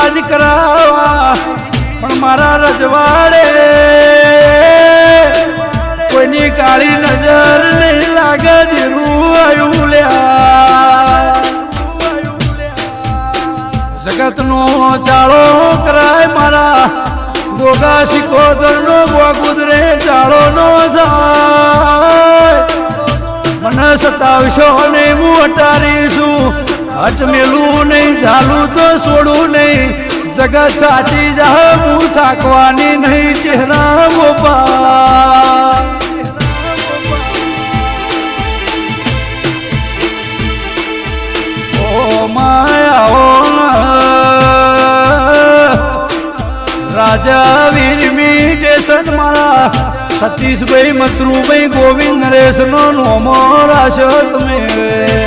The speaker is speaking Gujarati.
રાજ કરાવા પણ મારા રજવાડે કોઈની કાળી નજર નહીં લાગે ધીરું આયું લ્યા જગતનો ચાળો કરાય મારા ગોગા શિકોતરનો ગોગુદરે ચાળો નો થાય મને સતાવશો નહીં હું અટારીશું હટ મેલું નહીં ચાલું તો છોડું નહીં જગત થાચી જા હું થાકવાની નહીં ચહેરા ગોપા ઓ માયા રાજા વીર મીટેશન મારા સતીશભાઈ મસરૂભાઈ ગોવિંદ નરેશ નો નોમો રાશો તમે